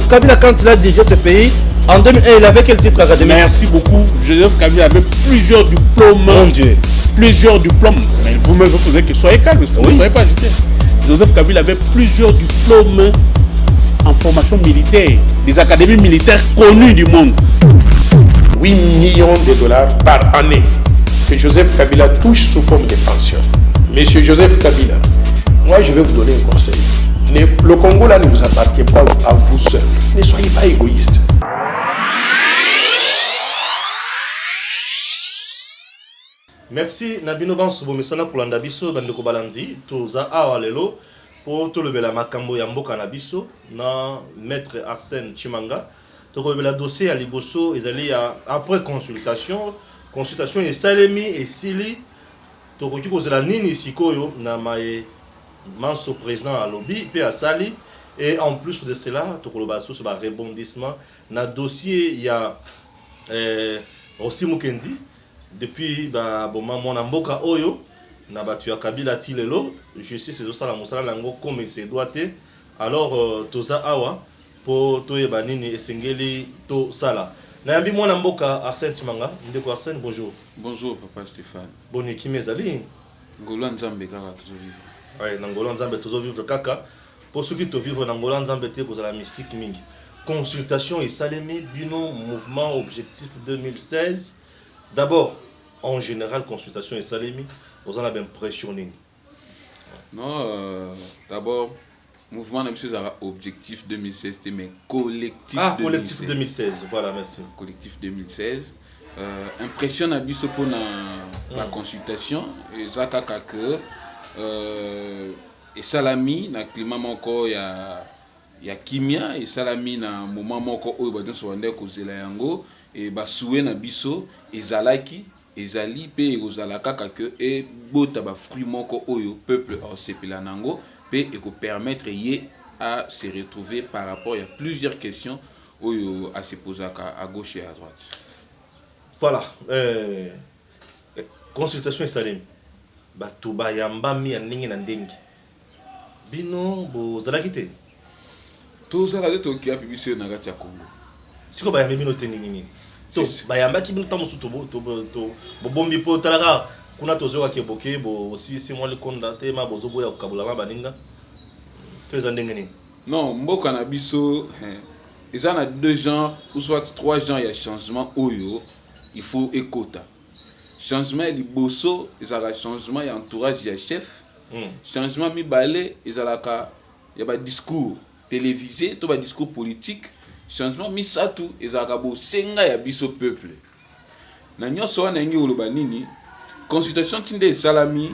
Joseph Kabila, quand il a dirigé ce pays, en 2001, il avait quel titre académique? Merci beaucoup. Joseph Kabila avait plusieurs diplômes. Mon Dieu. Plusieurs diplômes. Mais vous-même, vous posez que soyez calme, vous ne soyez pas agité. Joseph Kabila avait plusieurs diplômes en formation militaire, des académies militaires connues du monde. 8 millions de dollars par année que Joseph Kabila touche sous forme de pension. Monsieur Joseph Kabila, moi je vais vous donner un conseil. Le Congo là ne vous appartient pas à vous seul. Ne soyez pas égoïste. Merci Nabino Bansubo Mesana pour l'andabiso bandeko balandi toza awa lelo pour tout le bela makambo ya mboka na biso na maître Arsène Chimanga to ko bela dossier à liboso ezali ya après consultation et salemi et sili to ko kozela nini sikoyo na mai manso président à lobby pe asali et en plus de cela to ko loba so ba rebondissement na dossier ya aussi Mukendi depuis mon amboka oyo na batu ya Kabila tilelo justice ezosala mosala nango comme il se doit alors toza awa po toyeba nini esengeli to sala na yambi mwana mboka Arsène Chimanga ndeko Arsène bonjour. Bonjour papa Stéphane. Boni kimezali ngolo nzambe kaka toujours vivre. Ouais na ngolo nzambe toujours vivre kaka pour ceux qui to vivre na ngolo nzambe te kozala mystique mingi consultation et salemi bino mouvement objectif 2016. D'abord, en général, consultation et salemi, vous en avez impressionné. Non, d'abord, mouvement d'ambition objectif 2016, mais collectif 2016. Collectif 2016, voilà, merci. Collectif 2016. Impression à biso pour la consultation, et ça que et salami, na climat moko ya kimia, et salami na moment moko où il y a des yango. Et basoué na biso ezalaki ezali pe ozalaka que et bota ba fruit moko oyo peuple en sepela nango pe eko permettre yé à se retrouver par rapport à plusieurs questions oyo à se poser à gauche et à droite. Voilà, consultation et salim bato bayamba mi ndenge na ndenge bino bozalaki te to zala de to ki a publié na gati ya Congo siko bayamba bino te nini to bayamba ki bino tamusu to bombi po talaka kuna tozo ka boke bo aussi si moi le condamné ma bozo boya kabula ma baninga to ezandenge nini. Non mboka na biso ils en a deux genres ou soit trois genres il y a changement oyo il faut écouter changement liboso ils ont changement il y a entourage il y a chef changement mi balé ils ont la il y a pas discours télévisé to ba discours politique changement misatou ezakabo senga ya biso peuple na nyonso wana ngi oloba nini consultation tinde salami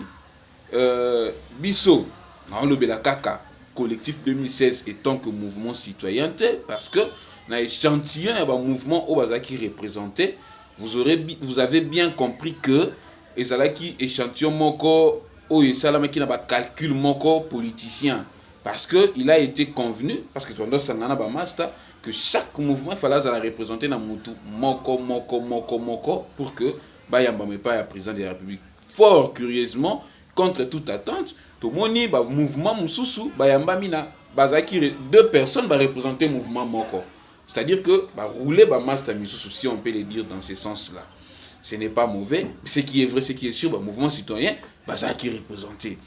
biso na lobela kaka collectif 2016 étant que mouvement citoyen parce que na échantillon ya ba mouvement au bazaki représenté vous avez bien compris que ezalaki échantillon moko o salama ki na ba calcul moko politicien parce que il a été convenu parce que tondo sangana ba master que chaque mouvement il fallait la représenter dans mutu moko pour que bayamba me pas président de la République. Fort curieusement contre toute attente to moni ba mouvement mususu bayamba mina bazaki deux personnes va représenter mouvement moko, c'est-à-dire que ba rouler ba master mususu si on peut le dire dans ce sens-là. Ce n'est pas mauvais, ce qui est vrai, ce qui est sûr, ba mouvement citoyen bazaki représenter.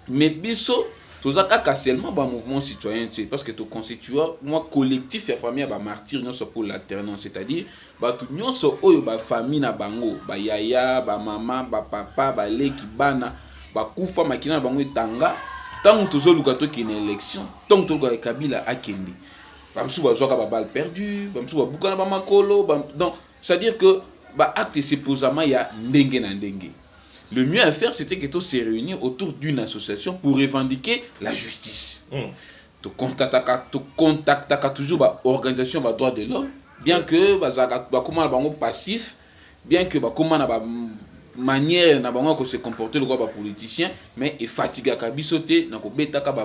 Mais biso tozaka seulement ba mouvement citoyen parce que to constituant moi collectif ya famille ba martyr nyonso pour l'alternance, c'est-à-dire ba tout nyonso oyo ba famille na bango ba yaya ba mama ba papa ba leki bana ba kufa makina na bango etanga tant tozoluka to ki na élection tant to ka Kabila akendi ba msu ba zoka ba balle perdue ba msu ba bukana ba makolo donc c'est-à-dire que ba acte supposément ya ndenge na ndenge. Le mieux à faire, c'était que tous se réunissent autour d'une association pour revendiquer la justice. Tu contactes toujours l'organisation des droits de l'homme, bien que comment passif, bien que comment manière de se comporter le politicien, mais il fatigue à bisoter,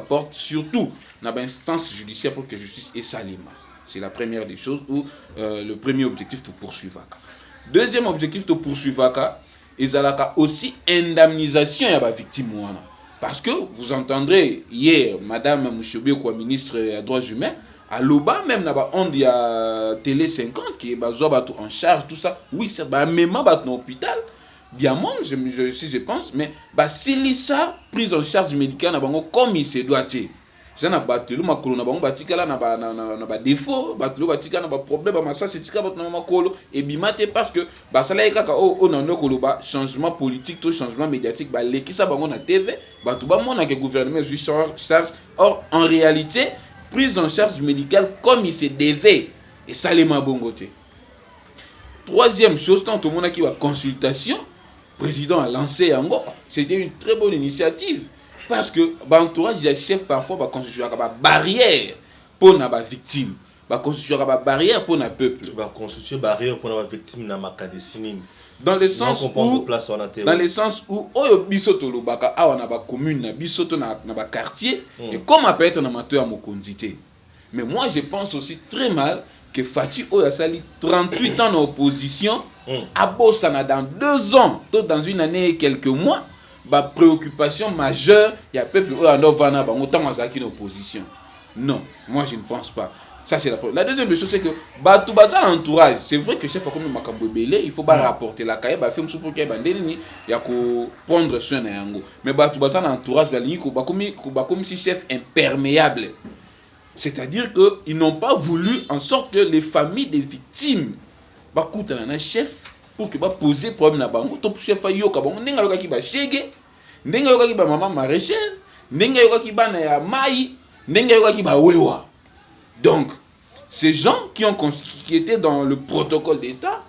porte surtout dans l'instance judiciaire pour que la justice est salima. C'est la première des choses où le premier objectif de poursuivre. Deuxième objectif de poursuivre. Et ça aussi indemnisation à la victime. Parce que vous entendrez hier, Madame Mouchobé, ministre des droits humains, À l'Oba, même, il y a Télé 50 qui est en charge, tout ça. Oui, c'est même dans l'hôpital. Diamant, je pense, mais si ça, prise en charge médicale, comme il se doit être. Je n'ai pas de défaut, problème, ça c'est et bimate parce que ça là on a changement politique, tout changement médiatique, qui ça na TV, tout que gouvernement charge. Or en réalité, prise en charge médicale comme il se devait et ça les m'a bon côté. Troisième chose, tant tout le monde qui va consultation, le président a lancé c'était une très bonne initiative. Parce que l'entourage des chefs parfois va constituer une barrière pour les victimes. Va constituer une barrière pour le peuple. Va constituer une barrière pour les victimes dans ma dans le sens où bisoto lobaka a na ba commune na bisoto na ba quartier et comme peut être na mato ya mokondité. Mais moi je pense aussi très mal que Fati Oya Sali 38 ans en opposition a bossé dans 2 ans, dans une année et quelques mois. Préoccupation majeure, il y a peuple qui autant en opposition. Non, moi je ne pense pas. Ça c'est la première. La deuxième chose c'est que l'entourage, c'est vrai que chef a comme Makambo Belé, il faut rapporter la caille, faire pour qu'il y a prendre soin de yango. Mais l'entourage comme si chef imperméable. C'est-à-dire que ils n'ont pas voulu en sorte que les familles des victimes coûtent un chef pour que poser problème na bango to chef yoka bango ndenga yoka ki ba chege ndenga yoka ki ba maman maraîchère ndenga yoka ki ba na ya mai ndenga yoka ki ba wewa. Donc ces gens qui étaient dans le protocole d'État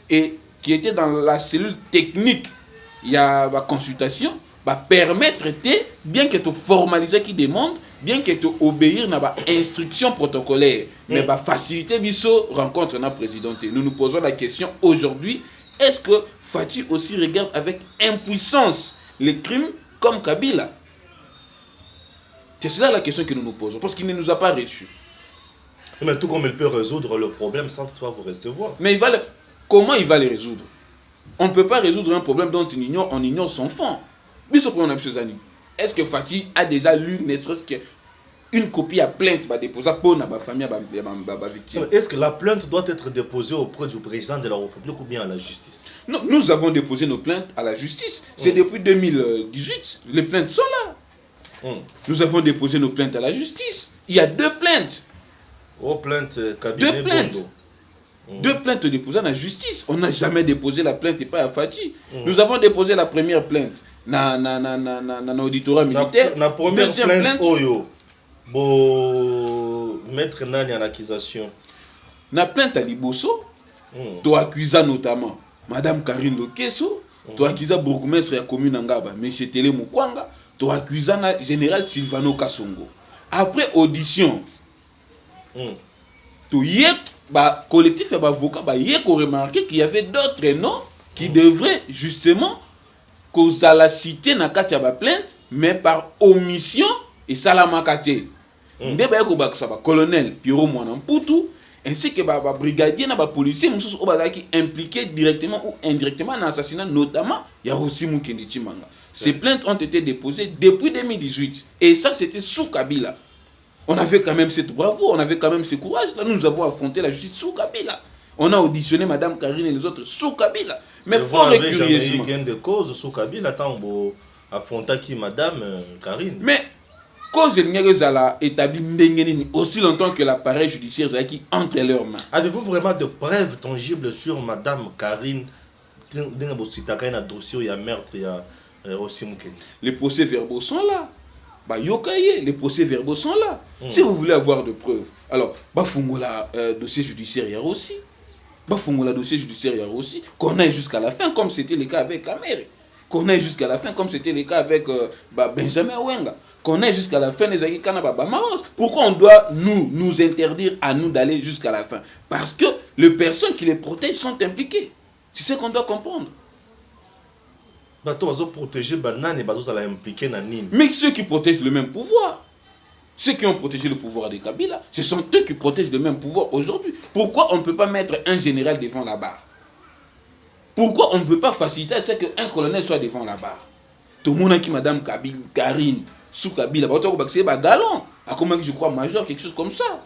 et qui étaient dans la cellule technique il y a la consultation permettre bien que tu formaliser qui demande bien que tu obéir na ba instruction protocolaire mais faciliter biso rencontre na président. Nous nous posons la question aujourd'hui, est-ce que Fati aussi regarde avec impuissance les crimes comme Kabila? C'est cela la question que nous nous posons parce qu'il ne nous a pas reçus. Mais tout comme il peut résoudre le problème sans toutefois vous recevoir. Mais comment il va les résoudre? On ne peut pas résoudre un problème dont on ignore son fond. Est-ce que Fati a déjà lu ne serait-ce qu'une copie à plainte déposée pour la famille victime? Est-ce que la plainte doit être déposée auprès du président de la République ou bien à la justice? Non, nous avons déposé nos plaintes à la justice. C'est depuis 2018. Les plaintes sont là. Nous avons déposé nos plaintes à la justice. Il y a 2 plaintes. Oh, plainte cabinet Bondo. 2 plaintes déposées à la justice. On n'a jamais déposé la plainte et pas à Fati. Nous avons déposé la première plainte dans l'auditorat militaire. La première plainte, Oyo, mettre nani en accusation. La plainte à Liboso, tu accuses notamment Madame Karine Lokeso, tu accuses bourgmestre de la commune Angaba, M. Télé Mukwanga, tu accuses le général Silvano Kasongo. Après audition, tu collectif et avocat remarqué qu'il y avait d'autres noms qui devraient justement cause à la cité na kati ya plainte mais par omission et salamakate. Ndeba ko baksa colonel Pierrot Mwanamputu ainsi que brigadier na policier mususu obazaki impliqué directement ou indirectement dans l'assassinat notamment ya Rosimu Kendi Chimanga. Ces plaintes ont été déposées depuis 2018 et ça c'était sous Kabila. On avait quand même cette bravoure, on avait quand même ce courage. Là, nous avons affronté la justice sous Kabila. On a auditionné Madame Karine et les autres sous Kabila. Mais fort et curieusement. Il y a eu gain de cause sous Kabila, tant que affronter qui Madame Karine. Mais cause a établi aussi longtemps que l'appareil judiciaire qui entre leurs mains. Avez-vous vraiment de preuves tangibles sur Madame Karine? Dossier, il y a meurtre, il y a aussi les procès-verbaux sont là. Les procès-verbaux sont là. Si vous voulez avoir de preuves, alors, dossier judiciaire aussi. Dossier judiciaire aussi. Qu'on aille jusqu'à la fin, comme c'était le cas avec Kamere. Qu'on aille jusqu'à la fin, comme c'était le cas avec Benjamin Wenga. Qu'on aille jusqu'à la fin des Zaki Kanaba Maros. Pourquoi on doit nous interdire à nous d'aller jusqu'à la fin? Parce que les personnes qui les protègent sont impliquées. C'est ce qu'on doit comprendre. Mais ceux qui protègent le même pouvoir, ceux qui ont protégé le pouvoir de Kabila, ce sont eux qui protègent le même pouvoir aujourd'hui. Pourquoi on ne peut pas mettre un général devant la barre? Pourquoi on ne veut pas faciliter à ce qu'un colonel soit devant la barre? Tout le monde qui Madame Karine, sous Kabila, galon, à comment je crois major, quelque chose comme ça.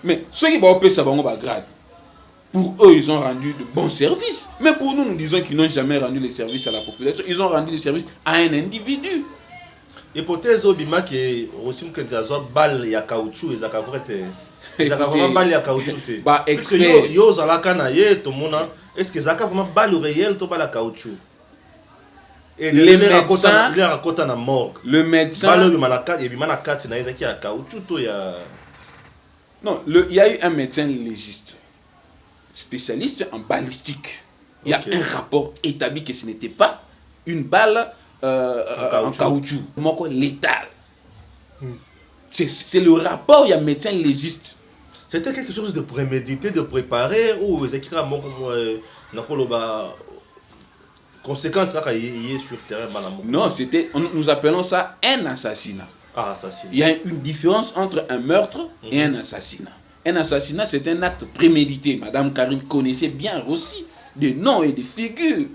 Mais ceux qui vont payer ça, vont grade. Pour eux, ils ont rendu de bons services. Mais pour nous, nous disons qu'ils n'ont jamais rendu les services à la population. Ils ont rendu les services à un individu. Hypothèse Obima que Rosim Kenzazo balle ya caoutchouc et zakavret. Zakavret balle ya caoutchouc. Bah expert. Yo zalaka na ye to mona. Est-ce que zaka vraiment balle réel to balle caoutchouc? Et les médecins, les racontent na morgue. Le médecin. Balle bi malaka et bi manaka na ezaki ya caoutchouc to ya. Non, il y a eu un médecin légiste, spécialiste en balistique. Il y a un rapport établi que ce n'était pas une balle en caoutchouc, létal. C'est le rapport, il y a un médecin légiste. C'était quelque chose de prémédité, de préparé, ou c'est conséquence sur le terrain. Non, nous appelons ça un assassinat. Ah, assassinat. Il y a une différence entre un meurtre et un assassinat. Un assassinat, c'est un acte prémédité. Madame Karine connaissait bien aussi des noms et des figures.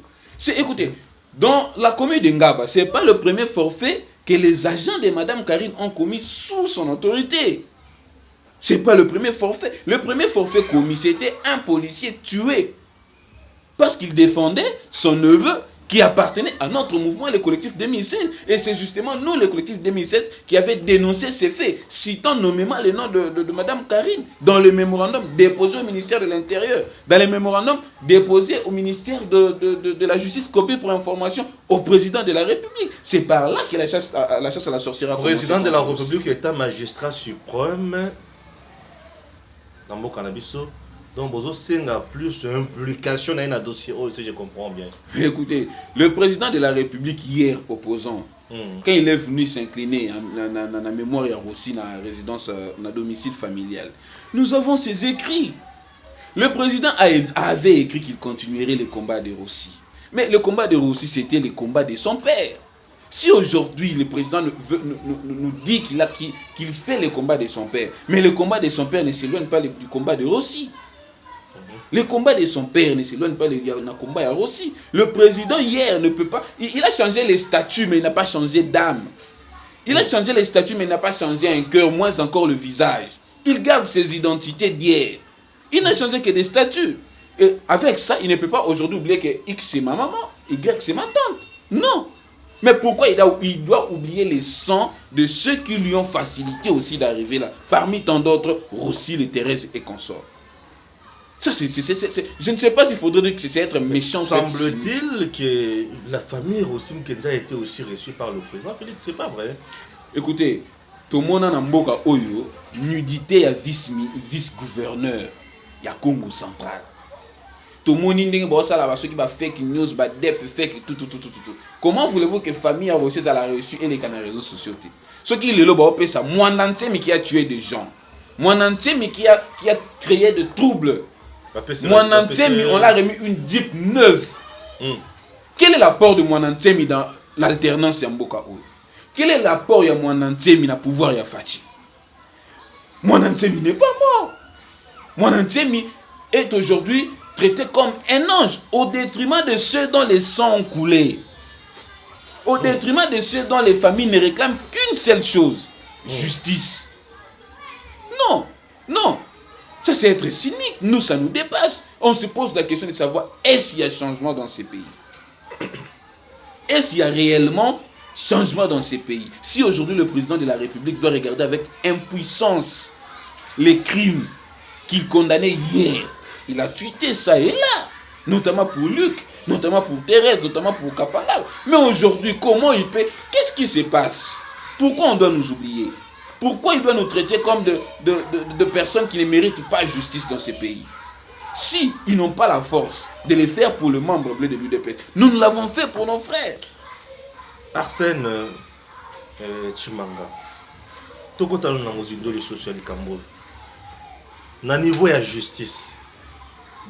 Écoutez, dans la commune de Ngaba, ce n'est pas le premier forfait que les agents de Madame Karine ont commis sous son autorité. Ce n'est pas le premier forfait. Le premier forfait commis, c'était un policier tué parce qu'il défendait son neveu qui appartenait à notre mouvement, le collectif 2016. Et c'est justement nous, le collectif 2016, qui avait dénoncé ces faits, citant nommément le nom de Mme Karine dans le mémorandum déposé au ministère de l'Intérieur, dans le mémorandum déposé au ministère de la Justice, copié pour information au président de la République. C'est par là que la chasse à la sorcière a commencé. Président de la République est un magistrat suprême dans mon cannabis. Donc, c'est plus implication dans un dossier, si je comprends bien. Écoutez, le président de la République, hier, opposant, quand il est venu s'incliner dans la mémoire aussi, dans la résidence, dans le domicile familial, nous avons ses écrits. Le président avait écrit qu'il continuerait les combats de Rossi. Mais le combat de Rossi, c'était le combat de son père. Si aujourd'hui le président nous dit qu'il fait le combat de son père, mais le combat de son père ne s'éloigne pas du combat de Rossi. Le combat de son père ne s'éloigne pas du combat de Rossi. Le président hier ne peut pas... Il a changé les statuts, mais il n'a pas changé d'âme. Il a changé les statuts, mais il n'a pas changé un cœur, moins encore le visage. Il garde ses identités d'hier. Il n'a changé que des statuts. Et avec ça, il ne peut pas aujourd'hui oublier que X c'est ma maman, Y c'est ma tante. Non. Mais pourquoi il doit oublier les sangs de ceux qui lui ont facilité aussi d'arriver là? Parmi tant d'autres, Rossi, les Thérèse et consorts. Ça, je ne sais pas s'il faudrait dire que c'est être méchant. Semble-t-il que la famille Rossi Mkenza a été aussi reçue par le président Félix, c'est pas vrai? Écoutez, tout le monde a Mboka Oyo, nudité à vice-gouverneur, il y a Congo central. Tout le monde a ceux qui va fake news, fake tout. Comment voulez-vous que famille a reçu à la reçue et les canaux réseaux sociaux? Ceux qui le lobby ça, moi entier qui a tué des gens, moi entier qui a créé de troubles. Moi entier on l'a remis une Jeep neuve. Quel est l'apport de moi entier dans l'alternance Yamboka Oyo? Quel est l'apport de moi entier dans le pouvoir Yafati? Moi entier n'est pas mort. Moi entier est aujourd'hui traité comme un ange au détriment de ceux dont les sangs ont coulé. Au détriment de ceux dont les familles ne réclament qu'une seule chose, justice. Non. Ça c'est être cynique. Nous, ça nous dépasse. On se pose la question de savoir est-ce qu'il y a changement dans ces pays? Est-ce qu'il y a réellement changement dans ces pays? Si aujourd'hui le président de la République doit regarder avec impuissance les crimes qu'il condamnait hier, il a tweeté ça et là, notamment pour Luc, notamment pour Thérèse, notamment pour Kapangal. Mais aujourd'hui, comment il peut? Qu'est-ce qui se passe? Pourquoi on doit nous oublier? Pourquoi il doit nous traiter comme de personnes qui ne méritent pas justice dans ces pays? Si ils n'ont pas la force de le faire pour le membre bleu de l'UDPS, nous l'avons fait pour nos frères. Arsène Chimanga, tout le monde a les sociaux du Cameroun. Na niveau de la justice,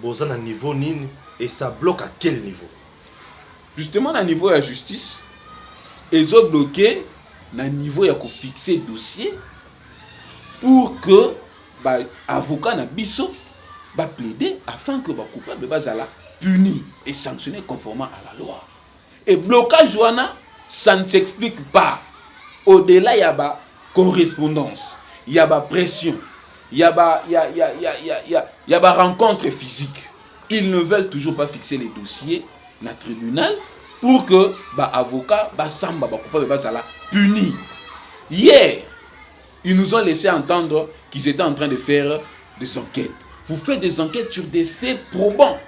vous avez un niveau nini et ça bloque à quel niveau? Justement, à niveau de la justice, ils ont bloqué à niveau de fixer le dossier pour que l'avocat na biso plaider afin que le coupable soit puni et sanctionné conformément à la loi. Et blocage, ça ne s'explique pas. Au-delà, il y a correspondance, il y a pression. il y a rencontre physique. Ils ne veulent toujours pas fixer les dossiers dans le tribunal pour que avocat samba coupable puni. Hier, ils nous ont laissé entendre qu'ils étaient en train de faire des enquêtes. Vous faites des enquêtes sur des faits probants.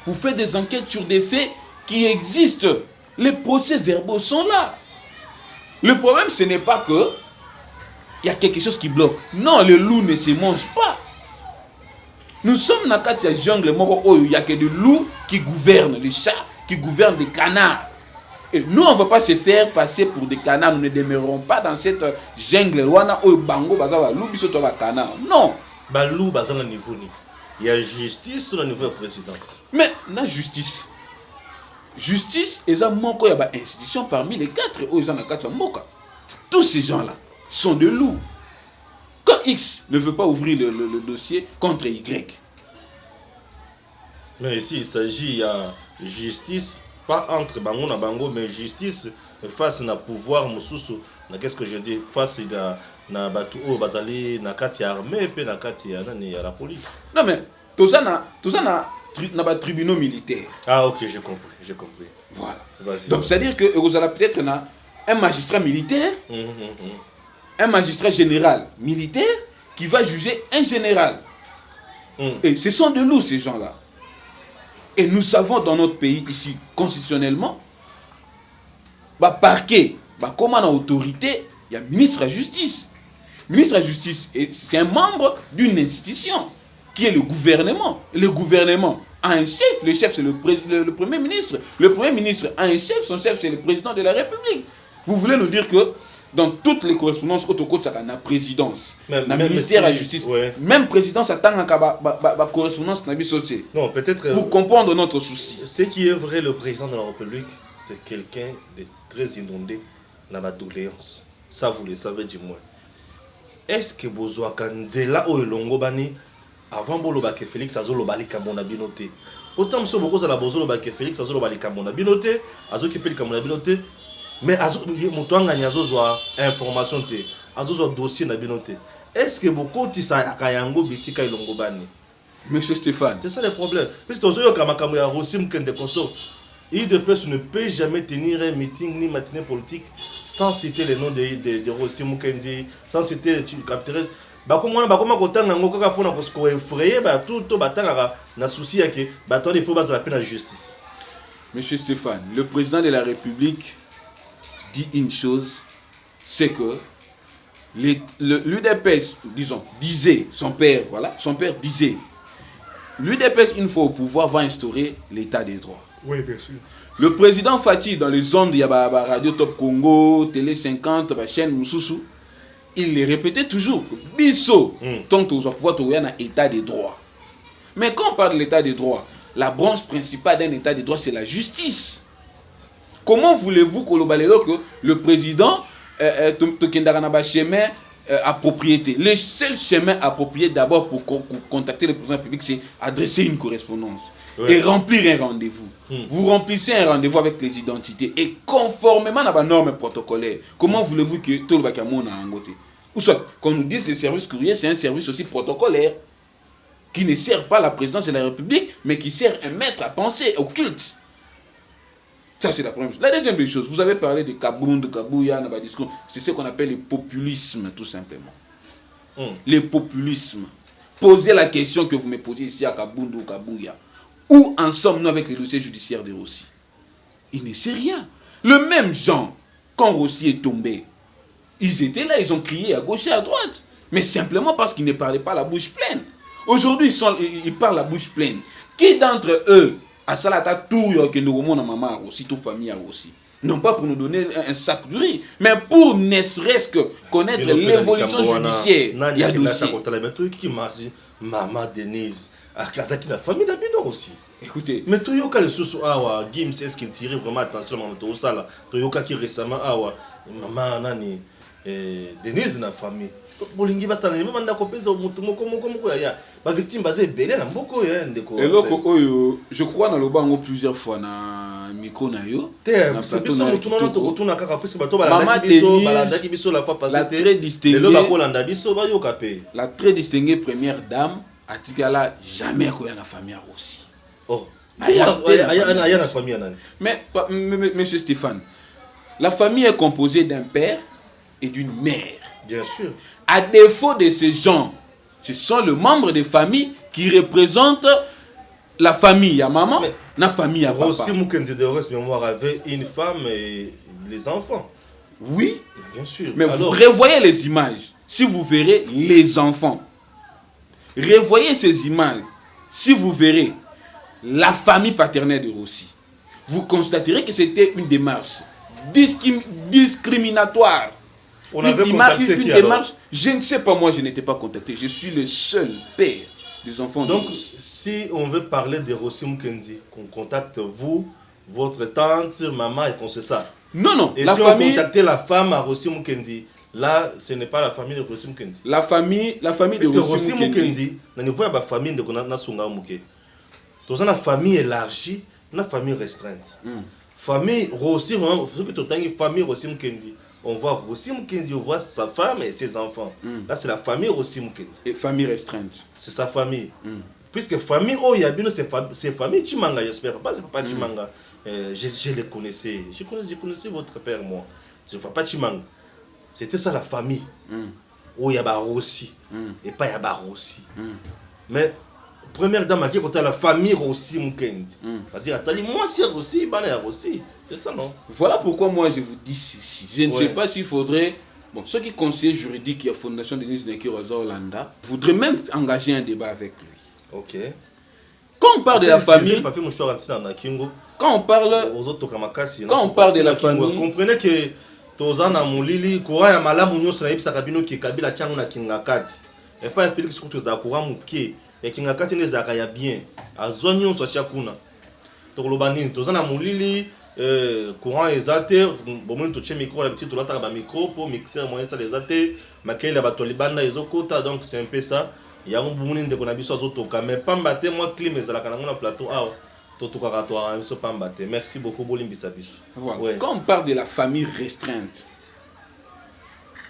Vous faites des enquêtes sur des faits qui existent. Les procès-verbaux sont là. Le problème, ce n'est pas que il y a quelque chose qui bloque. Non, le loup ne se mange pas. Nous sommes dans la jungle, il n'y a que des loups qui gouvernent, les chats qui gouvernent des canards. Et nous, on ne va pas se faire passer pour des canards. Nous ne demeurerons pas dans cette jungle. Non. Il y a justice sur le niveau de la présidence. Mais la justice. Justice, il y a une institution parmi les 4. Tous ces gens-là sont des loups. Quand X ne veut pas ouvrir le dossier contre Y. Mais ici, il s'agit, il y a justice, pas entre Bango et Bango, mais justice face à pouvoir, qu'est-ce que je dis, face à la armée et la police. Non mais, tout ça na tribunaux militaires. Ah ok, j'ai compris. Voilà. Donc c'est-à-dire que vous allez peut-être un magistrat militaire, un magistrat général militaire qui va juger un général. Et ce sont de loups ces gens-là. Et nous savons dans notre pays ici, constitutionnellement, parquet, comme en autorité, il y a ministre de la Justice. Ministre de la Justice, c'est un membre d'une institution qui est le gouvernement. Le gouvernement a un chef, le chef c'est le Premier ministre. Le Premier ministre a un chef, son chef c'est le président de la République. Vous voulez nous dire que dans toutes les correspondances, autour de la présidence, le ministère de la Justice, même présidence attend la correspondance. Non, peut-être. Pour comprendre notre souci. Ce qui est vrai, le président de la République, c'est quelqu'un de très inondé dans la doléance. Ça, vous le savez du moins. Est-ce que Bozoa Kandela ou Longobani, avant Bolobake Félix, Azolobali Kamona Binote? Autant que beaucoup de Bozolobake Félix, Azolobali Kamona Binote, Azokipeli Kamona Binote. Mais Moutouanga Niazozwa information te, Azozwa dossier na binote. Est-ce que beaucoup de ça Kayango Bisika Longobani? Monsieur Stéphane. C'est ça le problème. Parce que Tozoyo Kamakamu ya Rosim Kende Koso. IDPS ne peut jamais tenir un meeting ni matinée politique sans citer les noms de Rosim Kende, sans citer les capitalistes. Bakoma kotanga ngo kaka pona ko effrayer tout batanga na souci yake bato il faut battre la peine à la justice. Monsieur Stéphane, le président de la République dit une chose, c'est que l'UDPS, disait, son père disait, l'UDPS, une fois au pouvoir, va instaurer l'état des droits. Oui, bien sûr. Le président Fatih, dans les ondes, il y a Radio Top Congo, Télé 50, chaîne Moussoussou, il les répétait toujours. Bisso, tant que vous allez pouvoir trouver un état des droits. Mais quand on parle de l'état des droits, la branche principale d'un état des droits, c'est la justice. Comment voulez-vous que le président chemin approprié? Le seul chemin approprié d'abord pour contacter le président public, c'est adresser une correspondance et remplir un rendez-vous. Vous remplissez un rendez-vous avec les identités et conformément à la norme protocolaire. Comment voulez-vous que tout le monde a angoté? Ou soit, qu'on nous dise que le service courrier, c'est un service aussi protocolaire qui ne sert pas la présidence de la République, mais qui sert un maître à penser, au culte. Ça, c'est la première chose. La deuxième chose, vous avez parlé de Kaboun, de Kabouya, dans votre discours. C'est ce qu'on appelle le populisme, tout simplement. Le populisme. Posez la question que vous me posez ici à Kaboun ou Kabouya. Où en sommes-nous avec les dossiers judiciaires de Rossi? Il ne sait rien. Le même genre, quand Rossi est tombé, ils étaient là, ils ont crié à gauche et à droite. Mais simplement parce qu'ils ne parlaient pas la bouche pleine. Aujourd'hui, ils parlent la bouche pleine. Qui d'entre eux à Salata tout que nous remonte à maman aussi, toute famille aussi. Non pas pour nous donner un sac de riz, mais pour ne serait-ce que connaître l'évolution judiciaire. Il y a dossier. Maman Denise, à Kazaki, la famille d'Abino aussi. Écoutez. Mais Toyoka le sous Awa, Gims, est-ce qu'il tirait vraiment attention à Toyoka qui récemment Awa, maman Nani, Denise na famille. Bolingi bastana ni manda ko pesa mutu moko ya. Ba victime basé belé na mboko ya ndeko. Et loko oyo, je crois na lobango plusieurs fois na micro na yo. Na plateau na mutu na to kutuna kaka pesi bato balanda biso la fois passée. La très distinguée. Le ba ko landa biso ba yo kapé. La très distinguée première dame atikala jamais ko ya na famille aussi. Oh. Aya na famille nani. Mais monsieur Stéphane, la famille est composée d'un père et d'une mère. Bien sûr. À défaut de ces gens, ce sont les membres de famille qui représentent la famille à maman, la famille à papa. Aussi Mukendi de Reste Mémoire avait une femme et les enfants. Oui, bien sûr. Mais alors, vous revoyez les images, si vous verrez les enfants. Revoyez ces images, si vous verrez la famille paternelle de Rossi. Vous constaterez que c'était une démarche discriminatoire. On avait contacté une démarche. Je ne sais pas, moi je n'étais pas contacté. Je suis le seul père des enfants. Donc, si on veut parler de Rossi Mukendi, qu'on contacte vous, votre tante, maman et qu'on sait ça. Non. Et la si famille... on contactait la femme à Rossi Mukendi, là, ce n'est pas la famille de Rossi Mukendi. La famille de Rossi Mukendi, on voit la famille de Konatnasunga Muke. Dans une famille élargie, une famille restreinte. Famille Rossi, ce que tu as une famille Rossi Mukendi. On voit Rossi Mukendi, on voit sa femme et ses enfants. Là, c'est la famille Rossi Mukendi. Et famille restreinte. C'est sa famille. Puisque famille, oh, il y a bien c'est famille Chimanga, j'espère. Pas papa Chimanga. Je les connaissais. Je connaissais votre père, moi. Je ne vois pas Chimanga. C'était ça la famille. Oh, il y a Rossi. Et pas il y a Rossi. Mais, première dame qui est la famille Rossi Mukendi. C'est-à-dire, moi, c'est Rossi, Rossi. C'est ça, non? Voilà pourquoi moi je vous dis ceci. Je ne sais pas s'il faudrait... Bon, ceux qui conseillent juridiques qui a Fondation Denise Nekiroza Hollanda voudraient même engager un débat avec lui. Ok. Quand on parle de la famille... Quand on parle de la famille... Comprenez que Tozana Moulili, Koura Malamu Nyos na Ipsa Kabino qui Kabila Changu na Kingakati. Et pas Félix Koutoza Koura Mouké. Et Kingakati ne Zakaya bien. A Zonyon Sochakuna. Tolobani, Tozana Moulili... courant exalté bon to che micro la petite tourata ba micro pour mixer moyen ça les até makela ba tolibana ezokota donc c'est un peu ça ya ngumuni ndeko na biso azotoka mais pambate moi clim ezalaka na ngona plateau ah to to karatoire biso pambate merci beaucoup bolimbisa biso. Voilà. Ouais. Quand on parle de la famille restreinte,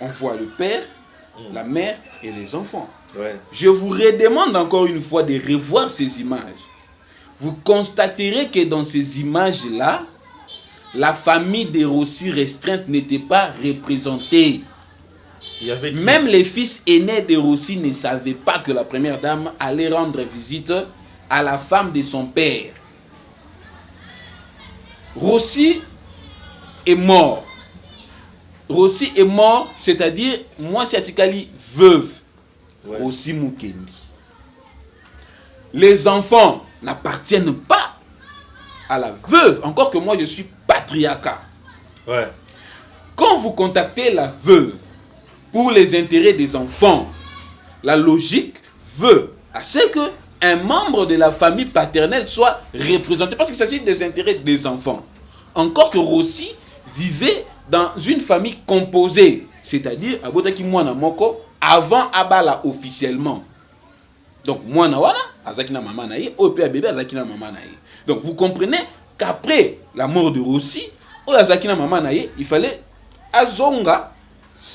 on voit le père, la mère et les enfants. Je vous redemande encore une fois de revoir ces images. Vous constaterez que dans ces images là la famille des Rossi restreinte n'était pas représentée. Même les fils aînés de Rossi ne savaient pas que la première dame allait rendre visite à la femme de son père. Rossi est mort. Rossi est mort, c'est-à-dire, moi c'est Atikali veuve. Rossi Mukendi. Les enfants n'appartiennent pas à la veuve, encore que moi je suis patriarcat. Quand vous contactez la veuve pour les intérêts des enfants, la logique veut à ce que un membre de la famille paternelle soit représenté parce qu'il s'agit des intérêts des enfants. Encore que Rossi vivait dans une famille composée, c'est-à-dire Abotaki Mwana Moko avant Abala officiellement. Donc Mwana Wana, Azakina Mama Naye, Opé bébé Azakina Mama Naye. Donc vous comprenez qu'après la mort de Rossi, Azakina Mama Naye, il fallait azonga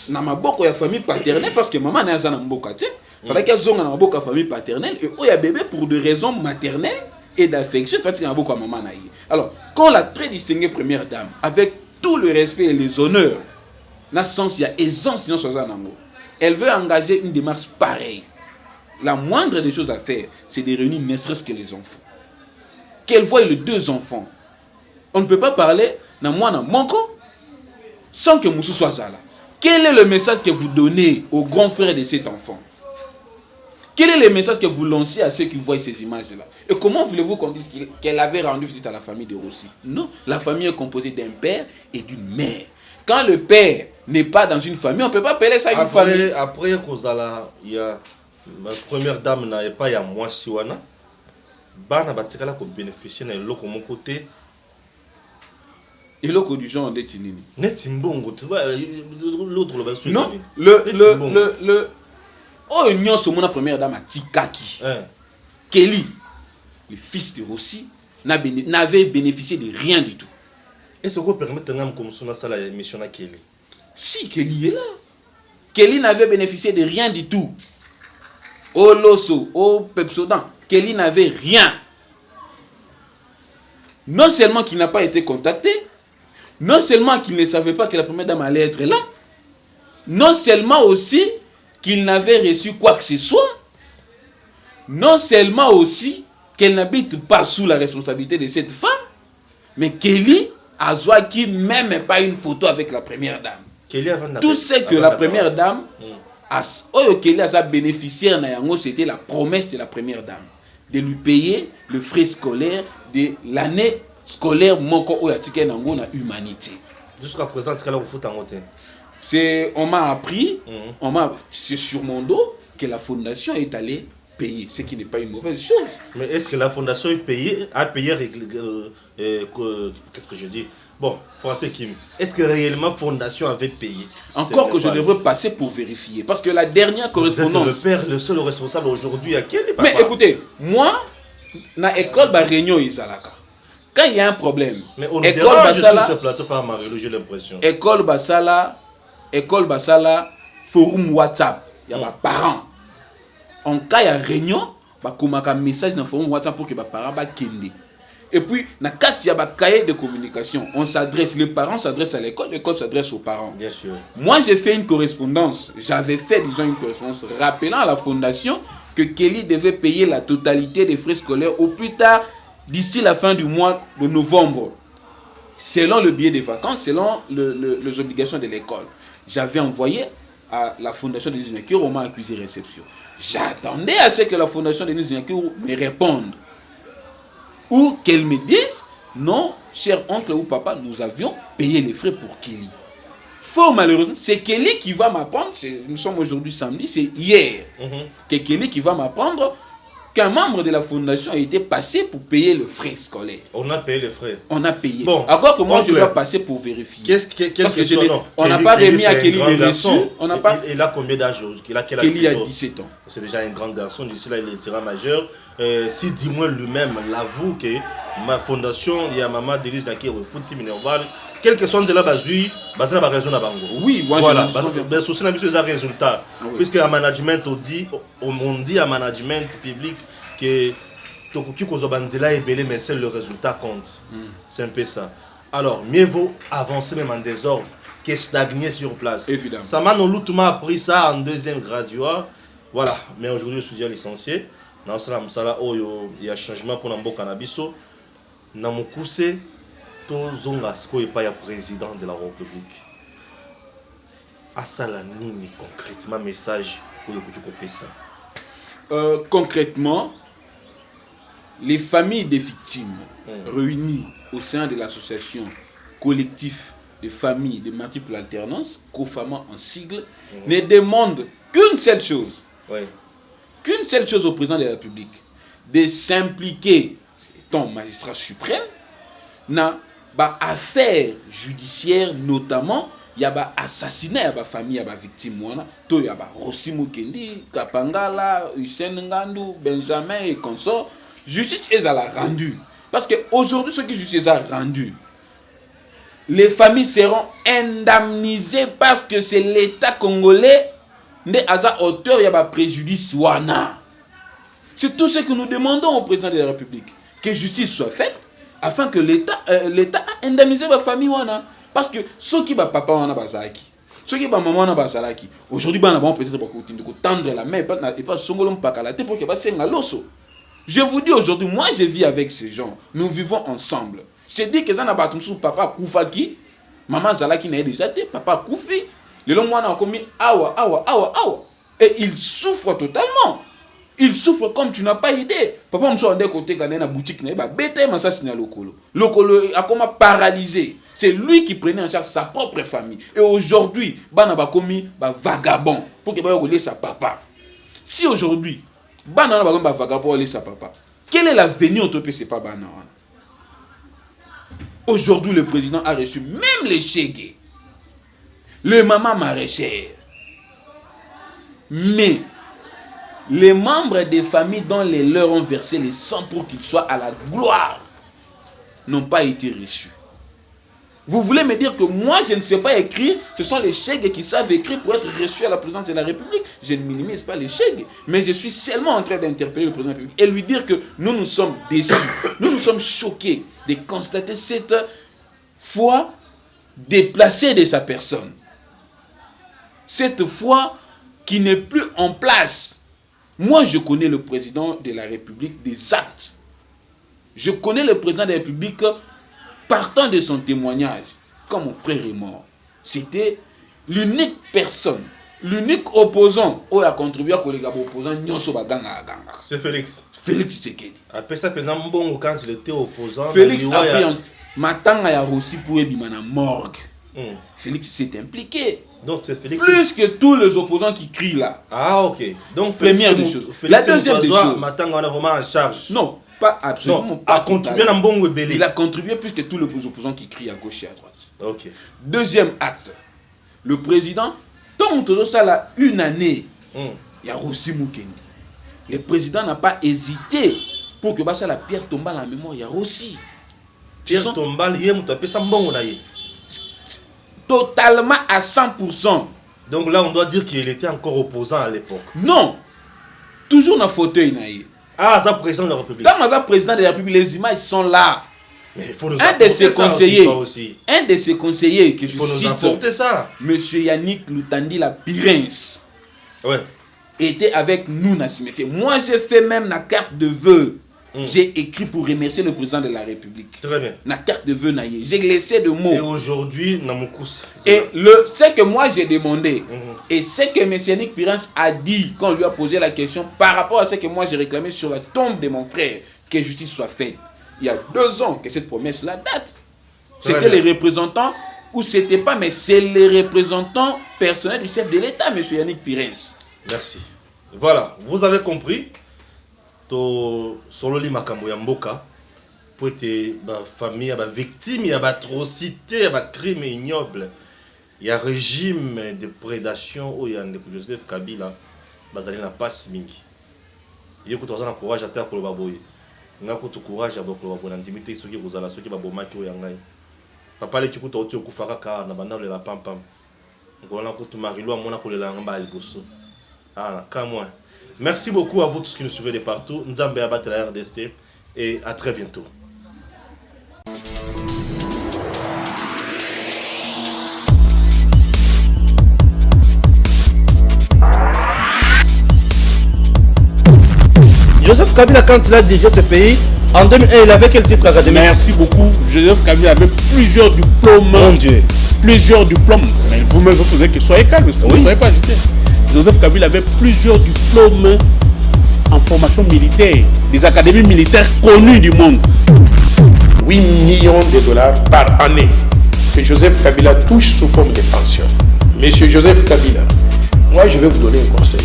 na maboko ya famille paternelle parce que maman na za na mboka te. Il fallait qu'azonga na maboko ya famille paternelle et oya bébé pour des raisons maternelles et d'affection, il fallait na maboko ya maman Naye. Alors, quand la très distinguée première dame avec tout le respect et les honneurs, na sens il y a aisance sinon ça nango. Elle veut engager une démarche pareille. La moindre des choses à faire, c'est de réunir ne serait-ce que les enfants. Qu'elle voie les deux enfants. On ne peut pas parler na mwana moko sans que Moussou soit là. Quel est le message que vous donnez aux grands frères de cet enfant? Quel est le message que vous lancez à ceux qui voient ces images-là? Et comment voulez-vous qu'on dise qu'elle avait rendu visite à la famille de Rossi? Non, la famille est composée d'un père et d'une mère. Quand le père n'est pas dans une famille, on ne peut pas appeler ça une famille. Après, il y a la première dame n'a pas ya moi siwana. Bana batikala ko bénéficier na loko mon côté. Et l'autre du genre de Tinini. Netimbongo, tu vois, l'autre le bas. Non, le oh, union sur mon première dame à Tikaki. Kelly, le fils de Rossi, n'avait bénéficié de rien du tout. Est-ce que vous permettez de comme ça la émission à Kelly? Si, Kelly est là. Kelly n'avait bénéficié de rien du tout. Au Loso, au Pepsodan, Kelly n'avait rien. Non seulement qu'il n'a pas été contacté, non seulement qu'il ne savait pas que la première dame allait être là, non seulement aussi qu'il n'avait reçu quoi que ce soit, non seulement aussi qu'elle n'habite pas sous la responsabilité de cette femme, mais Kelly a qui même pas une photo avec la première dame. Tout ce que la première dame Kelly a bénéficiaire, c'était la promesse de la première dame de lui payer le frais scolaire de l'année scolaire moko oyatike nango na humanité. Jusqu'à présent, on m'a appris, c'est sur mon dos que la fondation est allée payer, ce qui n'est pas une mauvaise chose. Mais est-ce que la fondation a payé qu'est-ce que je dis? Bon, français Kim, est-ce que réellement fondation avait payé? Encore que je devrais passer pour vérifier, parce que la dernière correspondance... Vous êtes le père, le seul responsable aujourd'hui à quel? Mais écoutez, moi, dans l'école Réunion Isalaka, quand il y a un problème, mais on dérange sur ce plateau par Marie-Lou, j'ai l'impression. École Basala, forum WhatsApp, il y a des parents. En cas de réunion, il y a un message dans le forum WhatsApp pour que les parents kende. Et puis, dans il y a un cahier de communication. Les parents s'adressent à l'école, l'école s'adresse aux parents. Bien sûr. Moi, j'ai fait une correspondance. J'avais fait, disons, une correspondance rappelant à la fondation que Kelly devait payer la totalité des frais scolaires au plus tard d'ici la fin du mois de novembre. Selon le billet des vacances, selon les obligations de l'école. J'avais envoyé à la fondation Denis Nyakeru au moment accusé réception. J'attendais à ce que la fondation Denis Nyakeru me réponde. Ou qu'elle me dise, non, cher oncle ou papa, nous avions payé les frais pour Kelly. Fort malheureusement, c'est Kelly qui va m'apprendre, nous sommes aujourd'hui samedi, c'est hier, que Kelly qui va m'apprendre qu'un membre de la fondation a été passé pour payer le frais scolaire. On a payé les frais. On a payé. Bon, alors que moi, je dois passer pour vérifier. Parce que on n'a pas remis à Kelly les reçus. Il a combien d'âge? Kelly a 17 ans. C'est déjà un grand garçon, d'ici là il sera majeur. Si dis-moi lui-même l'avoue que ma fondation, il y a maman Denis Nyakeru, foot si minerval, quel que soit la bazui, bazana ba raison na bango. Oui, moi voilà, ben souci na biso za résultat. Puisque à management on dit à management public que tokoki kozobandela ebele mais c'est le résultat compte. C'est un peu ça. Alors, mieux vaut avancer même en désordre que stagner sur place. Évidemment. Saman Olutu m'a appris ça en deuxième graduat. Voilà, mais aujourd'hui je suis déjà licencié. Dans ce là il y a changement pour Namboka Nabiso. Na mukuse to zonga sko epa ya président de la République. Asala nini concrètement message pour le coup pesa. Concrètement, les familles des victimes réunies au sein de l'association collectif des familles de multiples alternances, COFAMA en sigle, ne demandent qu'une seule chose. Qu'une seule chose au président de la République, de s'impliquer, étant magistrat suprême, dans l'affaire judiciaire, notamment, il y a assassinat, il y a famille, il y a victime, il y a Rossi Mukendi, Kapangala, Hussein Ngandou, Benjamin et consorts. Justice est à la rendue. Parce qu'aujourd'hui, ce que justice a rendu, les familles seront indemnisées parce que c'est l'État congolais qui a auteur, il y a préjudice. C'est tout ce que nous demandons au président de la République. Que justice soit faite afin que l'État indemnise la famille. Parce que ceux qui sont papa, ceux qui sont maman, aujourd'hui, ils vont peut-être tendre la main et pas songolom pakalate pour qu'ils fassent un loso. Je vous dis aujourd'hui, moi je vis avec ces gens. Nous vivons ensemble. C'est dit que ça n'a pas tout papa Koufaki, maman Zalaki n'a déjà été, papa Koufi. Le long mois a commis awa. Et il souffre totalement. Il souffre comme tu n'as pas idée. Papa me soit d'un côté gagné dans boutique n'a pas bête mais ça c'est Lokolo. Lokolo a comme paralysé. C'est lui qui prenait en charge sa propre famille. Et aujourd'hui, bana ba commis ba vagabond pour que ba rouler sa papa. Si aujourd'hui bana ba vagabond rouler sa papa. Quel est l'avenir autour de ce pas bana? Aujourd'hui, le président a reçu même les Chegues, les mamans maraîchères. Mais les membres des familles dont les leurs ont versé les sangs pour qu'ils soient à la gloire n'ont pas été reçus. Vous voulez me dire que moi, je ne sais pas écrire? Ce sont les Chegues qui savent écrire pour être reçus à la présidence de la République. Je ne minimise pas les Chegues, mais je suis seulement en train d'interpeller le président de la République et lui dire que nous sommes déçus, nous sommes choqués de constater cette foi déplacée de sa personne. Cette foi qui n'est plus en place. Moi, je connais le président de la République des actes. Je connais le président de la République partant de son témoignage. Quand mon frère est mort, c'était l'unique personne, l'unique opposant qui a contribué à collègue opposant. C'est Félix. Félix Tshisekedi. Après ça, président Mbongo, quand il était opposant, Félix a pris un matanga ya aussi pour Ebimana morgue. Félix s'est impliqué. Donc c'est Félix. Plus que tous les opposants qui crient là. Ah, ok. Donc, première des choses. La deuxième des choses. Matanga, on est vraiment en charge. Non, pas absolument. Non, pas. A contribué à Mbongo Belé. Il a contribué plus que tous les opposants qui crient à gauche et à droite. Ok. Deuxième acte. Le président, tant que ça là une année, il y a Rossi Mukendi. Le président n'a pas hésité pour que ça la pierre tombe à la mémoire. Il y a Rossi. Pierre Tombal, il y a un Mbongo là. Totalement à 100%. Donc là, on doit dire qu'il était encore opposant à l'époque. Non. Toujours dans le fauteuil. Ah, ça président de la République. Quand on président de la République, les images sont là. Mais il faut nous un de ses conseillers, aussi. Un de ses conseillers que je cite, ça. Monsieur Yannick Lutandi la Pirens, ouais, était avec nous dans ce métier. Moi, j'ai fait même la carte de vœux. J'ai écrit pour remercier le président de la République. Très bien. La carte de vœux, j'ai laissé de mots. Et aujourd'hui, et ce que moi j'ai demandé, et ce que M. Yannick Pirens a dit quand on lui a posé la question par rapport à ce que moi j'ai réclamé sur la tombe de mon frère, que justice soit faite. Il y a 2 ans que cette promesse-là date. C'était les représentants, ou c'était pas, mais c'est les représentants personnels du chef de l'État, M. Yannick Pirens. Merci. Voilà, vous avez compris. Solo li makambo ya mboka pour être famille ba victime ya ba atrocité ya ba crime ignoble ya régime de prédation o ya ndeko Joseph Kabila bazali na passe mingi yeko tozana courage ata ko ba boye ngako to courage ya bokolo ba bona ndimite soki kozala soki ba bomaki o ya ngai papa le kikuta oti okufaka ka na banda le la pampam ngona ko to marilo amona ko le la ngamba liboso ah kamwa. Merci beaucoup à vous tous qui nous suivez de partout. Nzambe abatte la RDC et à très bientôt. Joseph Kabila, quand il a dirigé ce pays, en 2001, il avait quel titre académique? Merci beaucoup. Joseph Kabila avait plusieurs diplômes. Mon Dieu. Plusieurs diplômes. Mais vous-même, vous posez que soyez calme, ne soyez pas agité. Joseph Kabila avait plusieurs diplômes en formation militaire, des académies militaires connues du monde. 8 millions de dollars par année que Joseph Kabila touche sous forme de pension. Monsieur Joseph Kabila, moi je vais vous donner un conseil.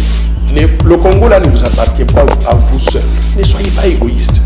Le Congo là ne vous appartient pas à vous seul. Ne soyez pas égoïste.